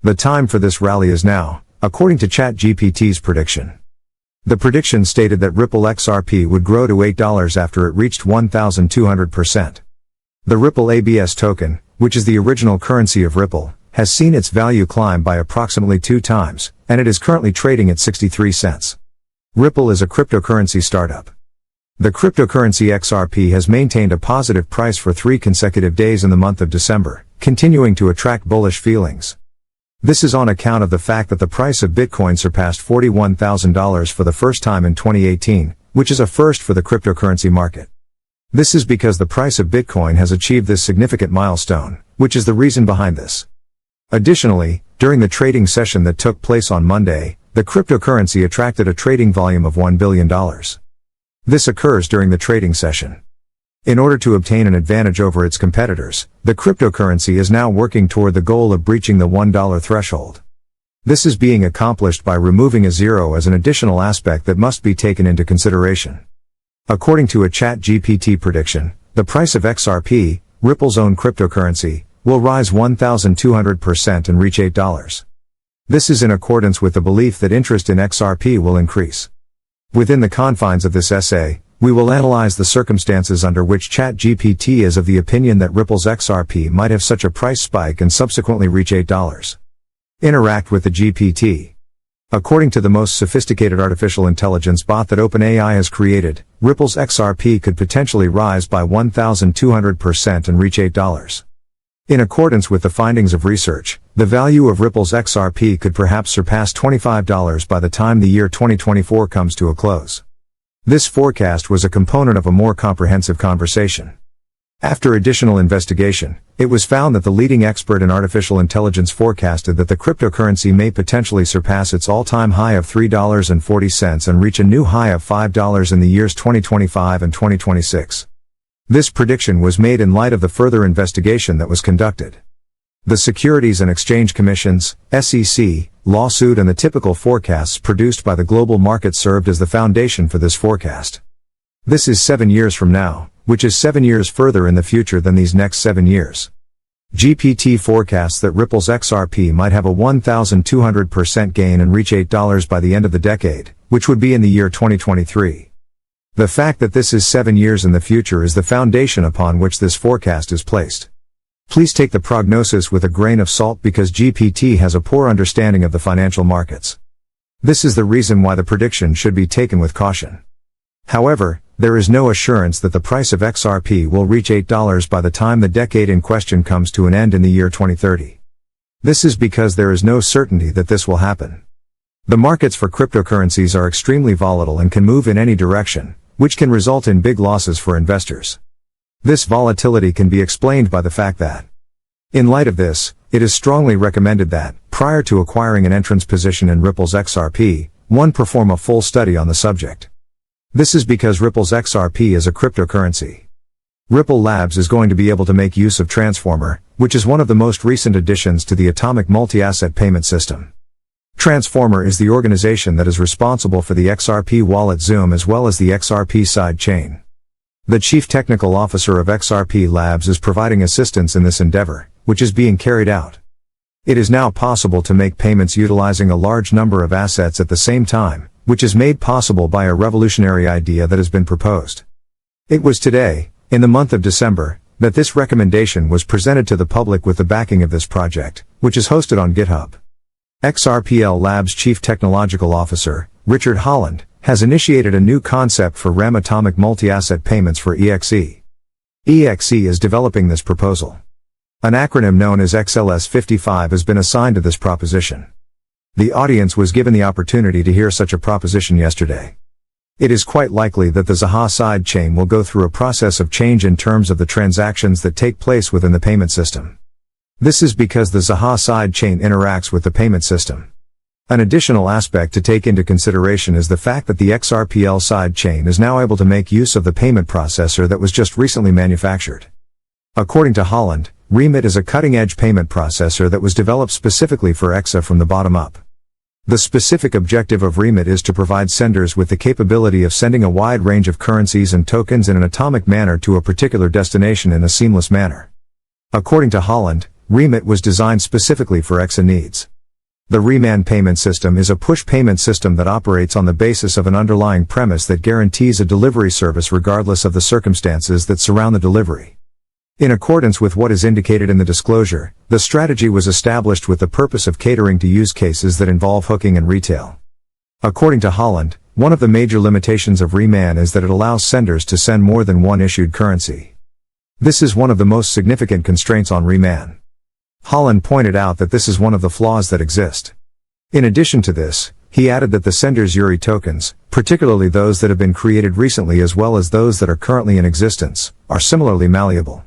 The time for this rally is now, according to ChatGPT's prediction. The prediction stated that Ripple XRP would grow to $8 after it reached 1,200%. The Ripple ABS token, which is the original currency of Ripple, has seen its value climb by approximately 2 times, and it is currently trading at 63 cents. Ripple is a cryptocurrency startup. The cryptocurrency XRP has maintained a positive price for 3 consecutive days in the month of December, continuing to attract bullish feelings. This is on account of the fact that the price of Bitcoin surpassed $41,000 for the first time in 2018, which is a first for the cryptocurrency market. This is because the price of Bitcoin has achieved this significant milestone, which is the reason behind this. Additionally, during the trading session that took place on Monday, the cryptocurrency attracted a trading volume of $1 billion. This occurs during the trading session. In order to obtain an advantage over its competitors, the cryptocurrency is now working toward the goal of breaching the $1 threshold. This is being accomplished by removing a zero as an additional aspect that must be taken into consideration. According to a ChatGPT prediction, the price of XRP, Ripple's own cryptocurrency, will rise 1,200% and reach $8. This is in accordance with the belief that interest in XRP will increase. Within the confines of this essay, we will analyze the circumstances under which ChatGPT is of the opinion that Ripple's XRP might have such a price spike and subsequently reach $8. Interact with the GPT. According to the most sophisticated artificial intelligence bot that OpenAI has created, Ripple's XRP could potentially rise by 1,200% and reach $8. In accordance with the findings of research, the value of Ripple's XRP could perhaps surpass $25 by the time the year 2024 comes to a close. This forecast was a component of a more comprehensive conversation. After additional investigation, it was found that the leading expert in artificial intelligence forecasted that the cryptocurrency may potentially surpass its all-time high of $3.40 and reach a new high of $5 in the years 2025 and 2026. This prediction was made in light of the further investigation that was conducted. The Securities and Exchange Commission's (SEC) lawsuit and the typical forecasts produced by the global market served as the foundation for this forecast. This is 7 years from now, which is 7 years further in the future than these next 7 years. GPT forecasts that Ripple's XRP might have a 1,200% gain and reach $8 by the end of the decade, which would be in the year 2023. The fact that this is 7 years in the future is the foundation upon which this forecast is placed. Please take the prognosis with a grain of salt because GPT has a poor understanding of the financial markets. This is the reason why the prediction should be taken with caution. However, there is no assurance that the price of XRP will reach $8 by the time the decade in question comes to an end in the year 2030. This is because there is no certainty that this will happen. The markets for cryptocurrencies are extremely volatile and can move in any direction, which can result in big losses for investors. This volatility can be explained by the fact that, in light of this, it is strongly recommended that, prior to acquiring an entrance position in Ripple's XRP, one perform a full study on the subject. This is because Ripple's XRP is a cryptocurrency. Ripple Labs is going to be able to make use of Transformer, which is one of the most recent additions to the atomic multi-asset payment system. Transformer is the organization that is responsible for the XRP wallet Zoom as well as the XRP side chain. The Chief Technical Officer of XRP Labs is providing assistance in this endeavor, which is being carried out. It is now possible to make payments utilizing a large number of assets at the same time, which is made possible by a revolutionary idea that has been proposed. It was today, in the month of December, that this recommendation was presented to the public with the backing of this project, which is hosted on GitHub. XRPL Labs Chief Technological Officer, Richard Holland, has initiated a new concept for RAM atomic multi-asset payments for EXE. EXE is developing this proposal. An acronym known as XLS55 has been assigned to this proposition. The audience was given the opportunity to hear such a proposition yesterday. It is quite likely that the Zaha side chain will go through a process of change in terms of the transactions that take place within the payment system. This is because the Zaha side chain interacts with the payment system. An additional aspect to take into consideration is the fact that the XRPL side chain is now able to make use of the payment processor that was just recently manufactured. According to Holland, Remit is a cutting-edge payment processor that was developed specifically for EXA from the bottom up. The specific objective of Remit is to provide senders with the capability of sending a wide range of currencies and tokens in an atomic manner to a particular destination in a seamless manner. According to Holland, Remit was designed specifically for EXA needs. The Remand payment system is a push payment system that operates on the basis of an underlying premise that guarantees a delivery service regardless of the circumstances that surround the delivery. In accordance with what is indicated in the disclosure, the strategy was established with the purpose of catering to use cases that involve hooking and retail. According to Holland, one of the major limitations of Remand is that it allows senders to send more than one issued currency. This is one of the most significant constraints on Remand. Holland pointed out that this is one of the flaws that exist. In addition to this, he added that the sender's URI tokens, particularly those that have been created recently as well as those that are currently in existence, are similarly malleable.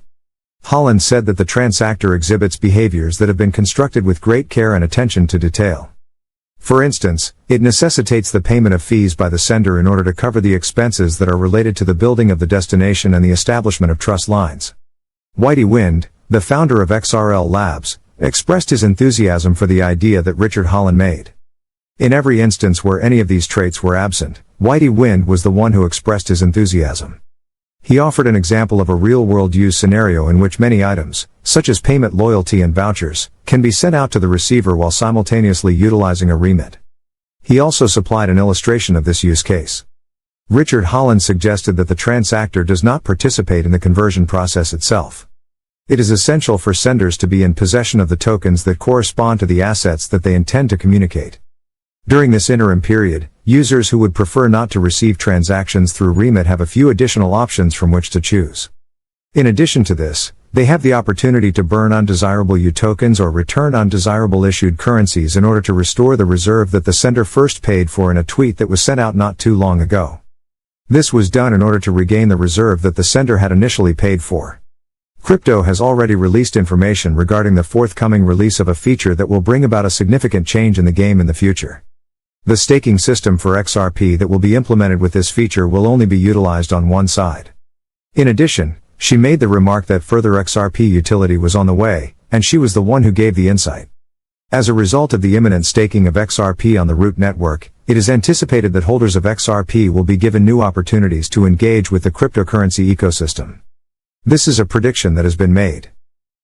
Holland said that the transactor exhibits behaviors that have been constructed with great care and attention to detail. For instance, it necessitates the payment of fees by the sender in order to cover the expenses that are related to the building of the destination and the establishment of trust lines. Whitey Wind, the founder of XRL Labs, expressed his enthusiasm for the idea that Richard Holland made. In every instance where any of these traits were absent, Whitey Wind was the one who expressed his enthusiasm. He offered an example of a real-world use scenario in which many items, such as payment loyalty and vouchers, can be sent out to the receiver while simultaneously utilizing a remit. He also supplied an illustration of this use case. Richard Holland suggested that the transactor does not participate in the conversion process itself. It is essential for senders to be in possession of the tokens that correspond to the assets that they intend to communicate. During this interim period, users who would prefer not to receive transactions through remit have a few additional options from which to choose. In addition to this, they have the opportunity to burn undesirable U tokens or return undesirable issued currencies in order to restore the reserve that the sender first paid for in a tweet that was sent out not too long ago. This was done in order to regain the reserve that the sender had initially paid for. Crypto has already released information regarding the forthcoming release of a feature that will bring about a significant change in the game in the future. The staking system for XRP that will be implemented with this feature will only be utilized on one side. In addition, she made the remark that further XRP utility was on the way, and she was the one who gave the insight. As a result of the imminent staking of XRP on the Root network, it is anticipated that holders of XRP will be given new opportunities to engage with the cryptocurrency ecosystem. This is a prediction that has been made.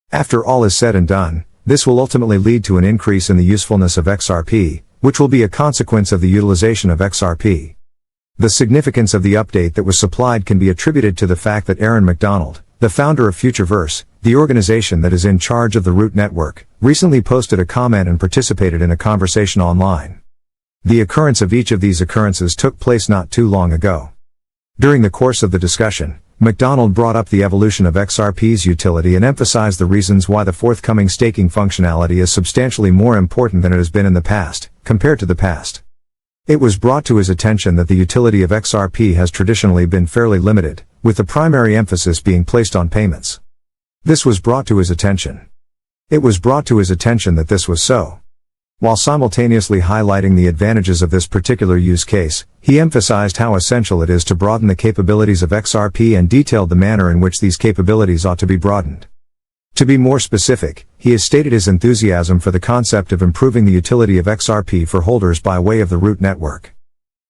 After all is said and done, this will ultimately lead to an increase in the usefulness of XRP, which will be a consequence of the utilization of XRP. The significance of the update that was supplied can be attributed to the fact that Aaron McDonald, the founder of Futureverse, the organization that is in charge of the Root network, recently posted a comment and participated in a conversation online. The occurrence of each of these occurrences took place not too long ago. During the course of the discussion, McDonald brought up the evolution of XRP's utility and emphasized the reasons why the forthcoming staking functionality is substantially more important than it has been in the past, compared to the past. It was brought to his attention that the utility of XRP has traditionally been fairly limited, with the primary emphasis being placed on payments. This was brought to his attention. It was brought to his attention that this was so. While simultaneously highlighting the advantages of this particular use case, he emphasized how essential it is to broaden the capabilities of XRP and detailed the manner in which these capabilities ought to be broadened. To be more specific, he has stated his enthusiasm for the concept of improving the utility of XRP for holders by way of the Root network.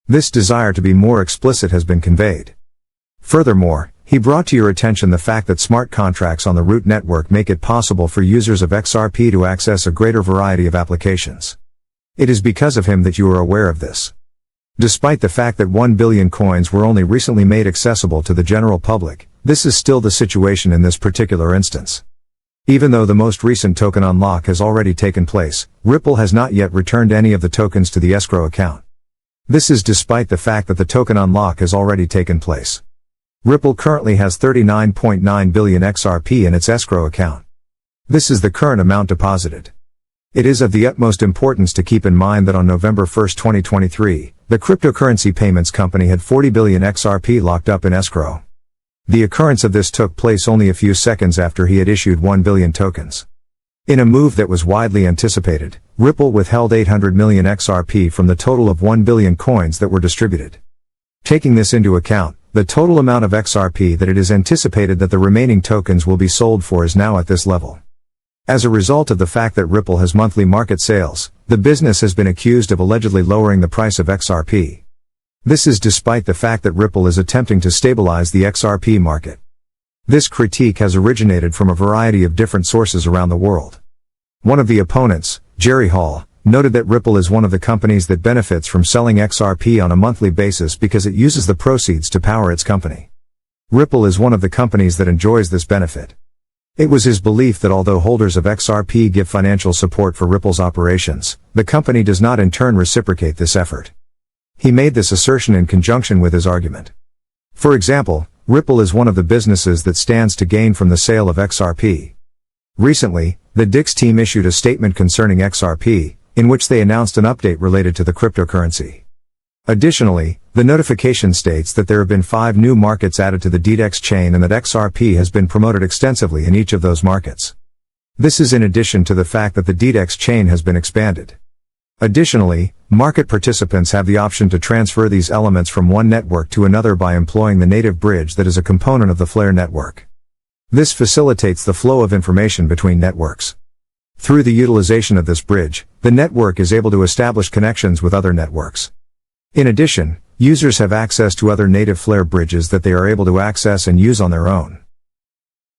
This desire to be more explicit has been conveyed. Furthermore, he brought to your attention the fact that smart contracts on the Root network make it possible for users of XRP to access a greater variety of applications. It is because of him that you are aware of this. Despite the fact that 1 billion coins were only recently made accessible to the general public, this is still the situation in this particular instance. Even though the most recent token unlock has already taken place, Ripple has not yet returned any of the tokens to the escrow account. This is despite the fact that the token unlock has already taken place. Ripple currently has 39.9 billion XRP in its escrow account. This is the current amount deposited. It is of the utmost importance to keep in mind that on November 1, 2023, the cryptocurrency payments company had 40 billion XRP locked up in escrow. The occurrence of this took place only a few seconds after he had issued 1 billion tokens. In a move that was widely anticipated, Ripple withheld 800 million XRP from the total of 1 billion coins that were distributed. Taking this into account, the total amount of XRP that it is anticipated that the remaining tokens will be sold for is now at this level. As a result of the fact that Ripple has monthly market sales, the business has been accused of allegedly lowering the price of XRP. This is despite the fact that Ripple is attempting to stabilize the XRP market. This critique has originated from a variety of different sources around the world. One of the opponents, Jerry Hall, noted that Ripple is one of the companies that benefits from selling XRP on a monthly basis because it uses the proceeds to power its company. Ripple is one of the companies that enjoys this benefit. It was his belief that although holders of XRP give financial support for Ripple's operations, the company does not in turn reciprocate this effort. He made this assertion in conjunction with his argument. For example, Ripple is one of the businesses that stands to gain from the sale of XRP. Recently, the DIX team issued a statement concerning XRP, in which they announced an update related to the cryptocurrency. Additionally, the notification states that there have been 5 new markets added to the DDEX chain and that XRP has been promoted extensively in each of those markets. This is in addition to the fact that the DDEX chain has been expanded. Additionally, market participants have the option to transfer these elements from one network to another by employing the native bridge that is a component of the Flare network. This facilitates the flow of information between networks. Through the utilization of this bridge, the network is able to establish connections with other networks. In addition, users have access to other native Flare bridges that they are able to access and use on their own.